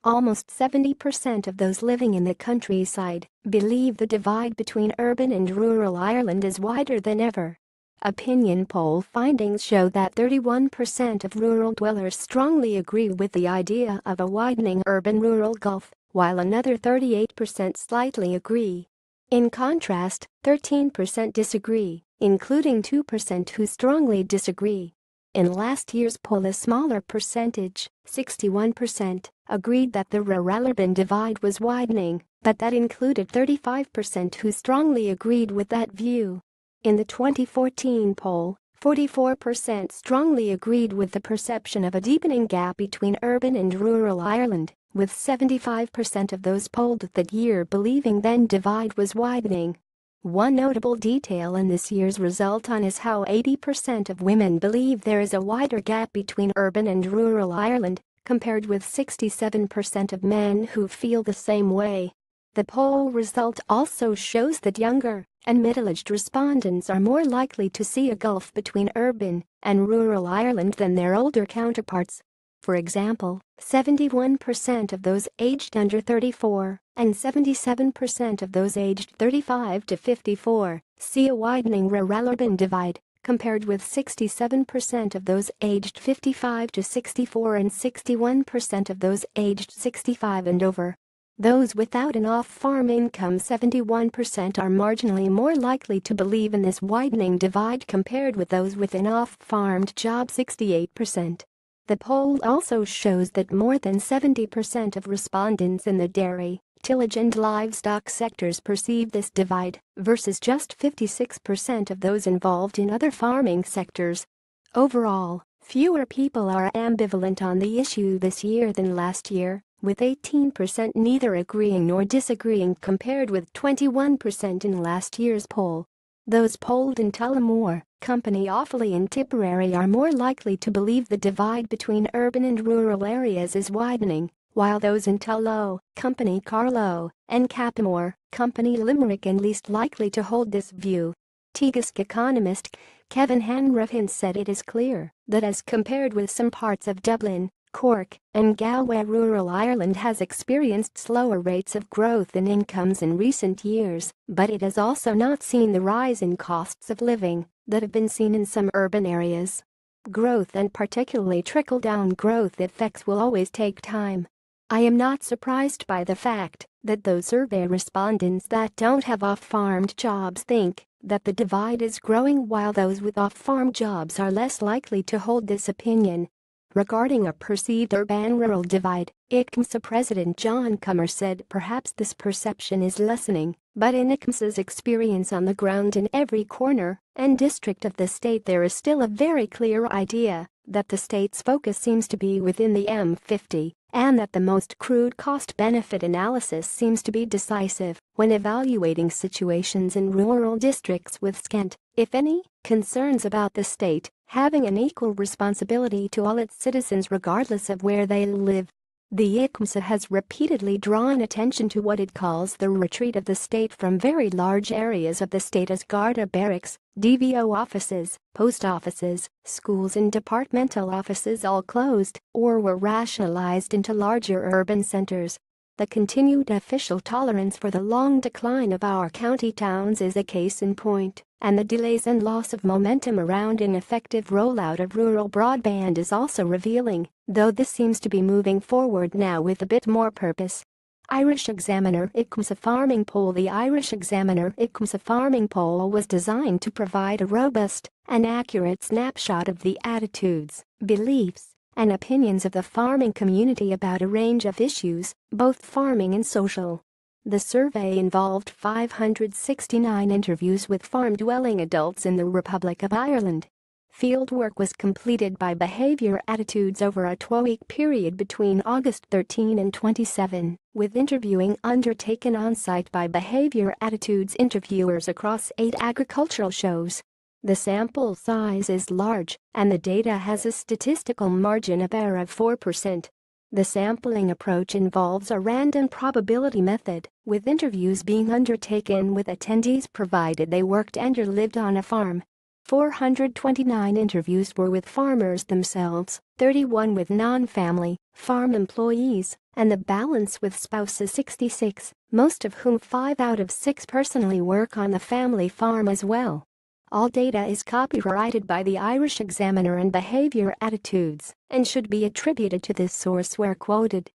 Almost 70% of those living in the countryside believe the divide between urban and rural Ireland is wider than ever. Opinion poll findings show that 31% of rural dwellers strongly agree with the idea of a widening urban-rural gulf, while another 38% slightly agree. In contrast, 13% disagree, including 2% who strongly disagree. In last year's poll, a smaller percentage, 61%, agreed that the rural-urban divide was widening, but that included 35% who strongly agreed with that view. In the 2014 poll, 44% strongly agreed with the perception of a deepening gap between urban and rural Ireland, with 75% of those polled that year believing the divide was widening. One notable detail in this year's result is how 80% of women believe there is a wider gap between urban and rural Ireland, compared with 67% of men who feel the same way. The poll result also shows that younger and middle-aged respondents are more likely to see a gulf between urban and rural Ireland than their older counterparts. For example, 71% of those aged under 34 and 77% of those aged 35 to 54 see a widening rural-urban divide, compared with 67% of those aged 55 to 64 and 61% of those aged 65 and over. Those without an off-farm income, 71%, are marginally more likely to believe in this widening divide compared with those with an off-farmed job, 68%. The poll also shows that more than 70% of respondents in the dairy, tillage and livestock sectors perceive this divide, versus just 56% of those involved in other farming sectors. Overall, fewer people are ambivalent on the issue this year than last year, with 18% neither agreeing nor disagreeing compared with 21% in last year's poll. Those polled in Tullamore, Company Offaly and Tipperary are more likely to believe the divide between urban and rural areas is widening, while those in Tullow, Company Carlow, and Cappamore, Company Limerick, and least likely to hold this view. Teagasc economist Kevin Hanrahan said it is clear that as compared with some parts of Dublin, Cork, and Galway, rural Ireland has experienced slower rates of growth in incomes in recent years, but it has also not seen the rise in costs of living that have been seen in some urban areas. Growth, and particularly trickle-down growth effects, will always take time. I am not surprised by the fact that those survey respondents that don't have off-farmed jobs think that the divide is growing, while those with off-farm jobs are less likely to hold this opinion. Regarding a perceived urban-rural divide, ICMSA President John Comer said perhaps this perception is lessening, but in ICMSA's experience on the ground in every corner and district of the state, there is still a very clear idea that the state's focus seems to be within the M50, and that the most crude cost-benefit analysis seems to be decisive when evaluating situations in rural districts with scant, if any, concerns about the state having an equal responsibility to all its citizens regardless of where they live. The ICMSA has repeatedly drawn attention to what it calls the retreat of the state from very large areas of the state as Garda barracks, DVO offices, post offices, schools and departmental offices all closed or were rationalized into larger urban centers. The continued official tolerance for the long decline of our county towns is a case in point, and the delays and loss of momentum around ineffective rollout of rural broadband is also revealing, though this seems to be moving forward now with a bit more purpose. Irish Examiner ICMSA Farming Poll. The Irish Examiner ICMSA Farming Poll was designed to provide a robust and accurate snapshot of the attitudes, beliefs, and opinions of the farming community about a range of issues, both farming and social. The survey involved 569 interviews with farm-dwelling adults in the Republic of Ireland. Fieldwork was completed by Behaviour Attitudes over a 12-week period between August 13 and 27, with interviewing undertaken on-site by Behaviour Attitudes interviewers across 8 agricultural shows. The sample size is large, and the data has a statistical margin of error of 4%. The sampling approach involves a random probability method, with interviews being undertaken with attendees provided they worked and or lived on a farm. 429 interviews were with farmers themselves, 31 with non-family, farm employees, and the balance with spouses 66, most of whom 5 out of 6 personally work on the family farm as well. All data is copyrighted by the Irish Examiner and Behaviour Attitudes and should be attributed to this source where quoted.